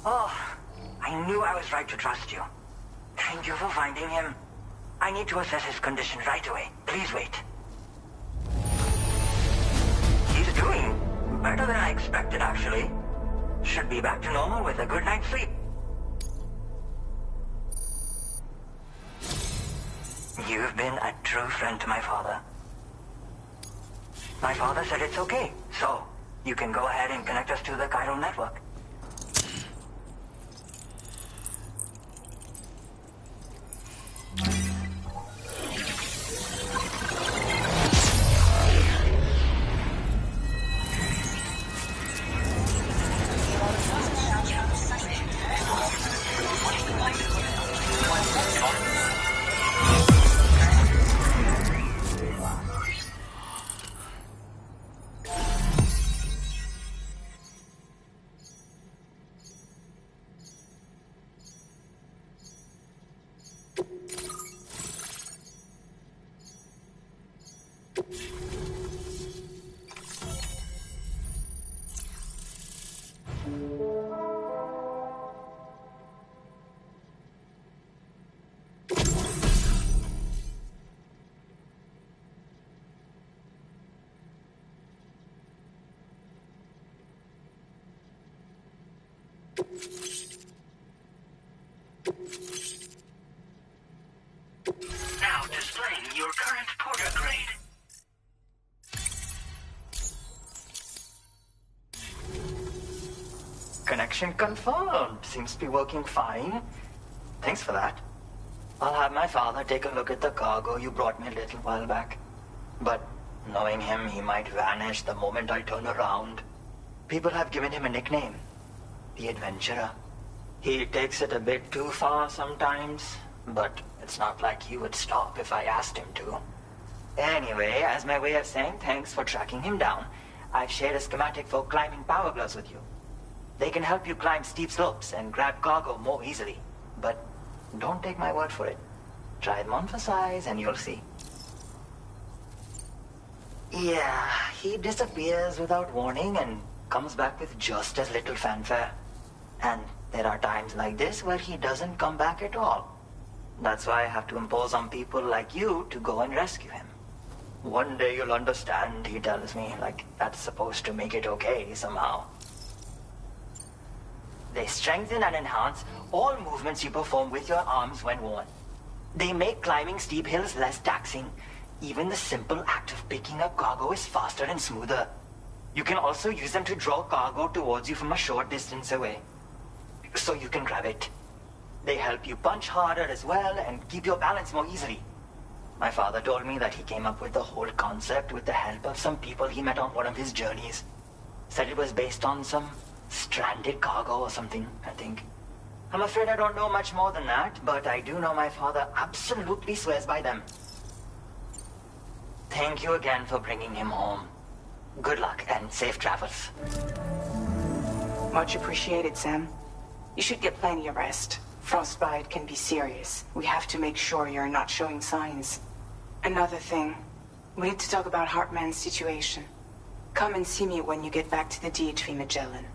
Oh, I knew I was right to trust you. Thank you for finding him. I need to assess his condition right away. Please wait. He's doing better than I expected, actually. Should be back to normal with a good night's sleep. You've been a true friend to my father. My father said it's okay, so you can go ahead and connect us to the chiral network. Now displaying your current porter grade. Connection confirmed. Seems to be working fine. Thanks for that. I'll have my father take a look at the cargo you brought me a little while back. But knowing him, he might vanish the moment I turn around. People have given him a nickname. The Adventurer. He takes it a bit too far sometimes, but it's not like he would stop if I asked him to. Anyway, as my way of saying thanks for tracking him down, I've shared a schematic for climbing power gloves with you. They can help you climb steep slopes and grab cargo more easily. But don't take my word for it. Try them on for size and you'll see. Yeah, he disappears without warning and comes back with just as little fanfare. And there are times like this where he doesn't come back at all. That's why I have to impose on people like you to go and rescue him. One day you'll understand, he tells me, like that's supposed to make it okay somehow. They strengthen and enhance all movements you perform with your arms when worn. They make climbing steep hills less taxing. Even the simple act of picking up cargo is faster and smoother. You can also use them to draw cargo towards you from a short distance away, so you can grab it. They help you punch harder as well and keep your balance more easily. My father told me that he came up with the whole concept with the help of some people he met on one of his journeys. Said it was based on some stranded cargo or something, I think. I'm afraid I don't know much more than that, but I do know my father absolutely swears by them. Thank you again for bringing him home. Good luck and safe travels. Much appreciated, Sam. You should get plenty of rest. Frostbite can be serious. We have to make sure you're not showing signs. Another thing, we need to talk about Hartman's situation. Come and see me when you get back to the DHV Magellan.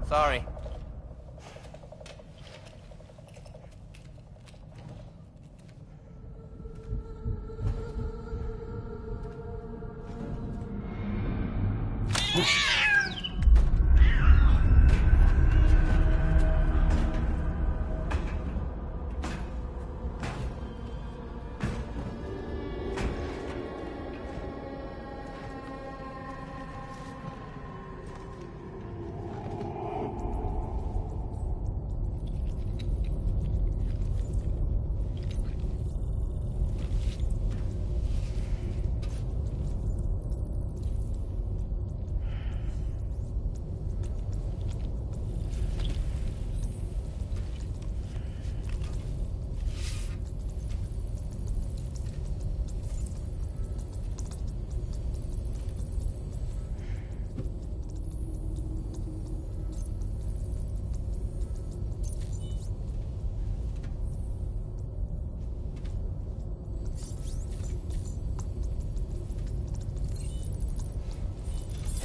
Sorry.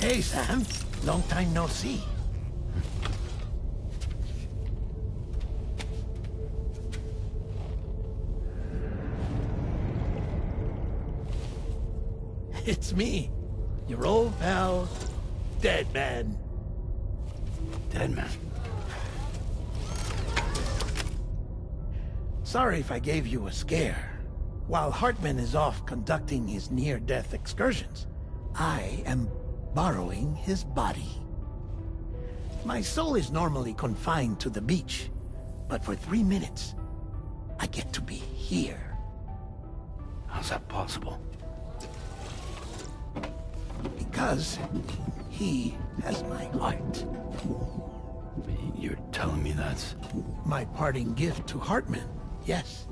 Hey, Sam. Long time no see. It's me, your old pal, Deadman. Deadman? Sorry if I gave you a scare. While Hartman is off conducting his near-death excursions, I am borrowing his body. My soul is normally confined to the beach, but for 3 minutes, I get to be here. How's that possible? Because he has my heart. You're telling me that's... My parting gift to Hartman, yes.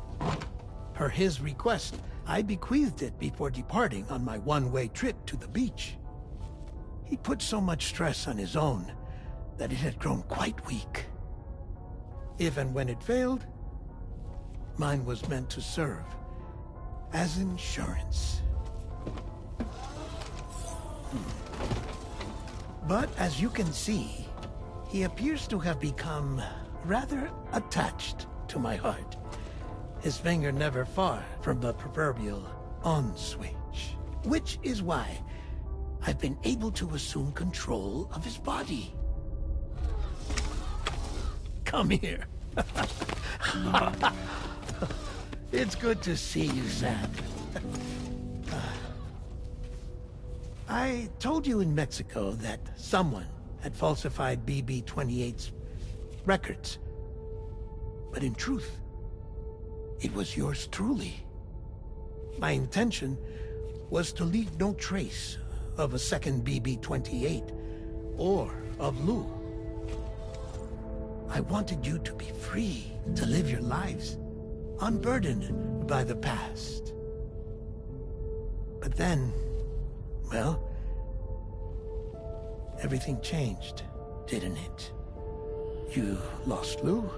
Per his request, I bequeathed it before departing on my one-way trip to the beach. He put so much stress on his own that it had grown quite weak. If and when it failed, mine was meant to serve as insurance. But as you can see, he appears to have become rather attached to my heart. His finger never far from the proverbial on switch. Which is why I've been able to assume control of his body. Come here. It's good to see you, Sam. I told you in Mexico that someone had falsified BB-28's records. But in truth, it was yours truly. My intention was to leave no trace of a second BB-28 or of Lou. I wanted you to be free to live your lives, unburdened by the past. But then, well, everything changed, didn't it? You lost Lou,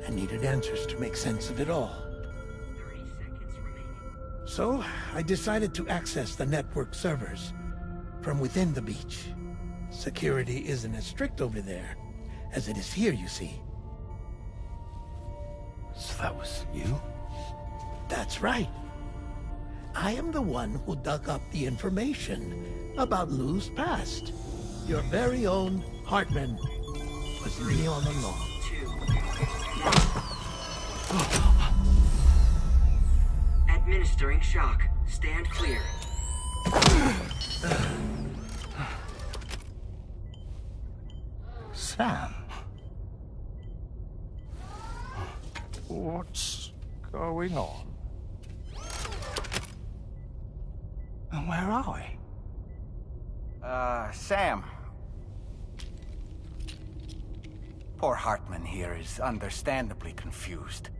and needed answers to make sense of it all. So, I decided to access the network servers from within the beach. Security isn't as strict over there as it is here, you see. So that was you? That's right. I am the one who dug up the information about Lou's past. Your very own Hartman was me all along. Administering shock. Stand clear. Sam? What's going on? And where are we? Sam. Poor Hartman here is understandably confused.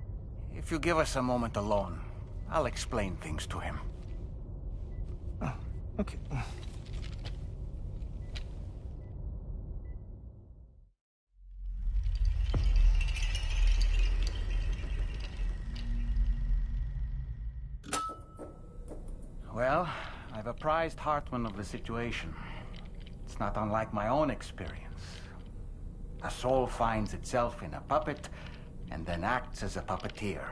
If you give us a moment alone, I'll explain things to him. Oh, okay. Well, I've apprised Hartman of the situation. It's not unlike my own experience. A soul finds itself in a puppet and then acts as a puppeteer.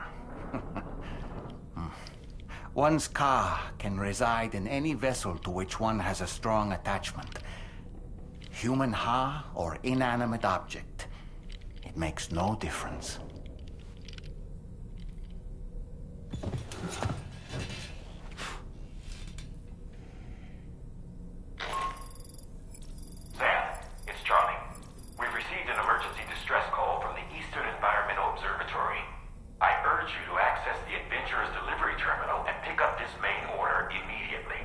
One's ka can reside in any vessel to which one has a strong attachment. Human ha or inanimate object. It makes no difference. Sam, it's Charlie. We've received an emergency distress call from the Eastern Environmental Observatory. I urge you to access the Adventurer's delivery terminal and pick up this main order immediately.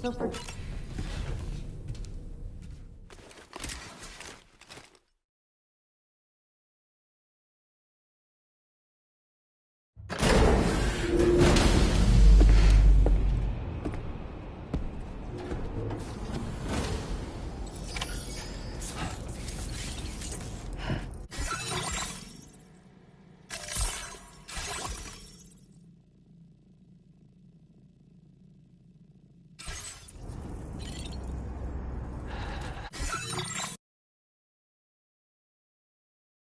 So for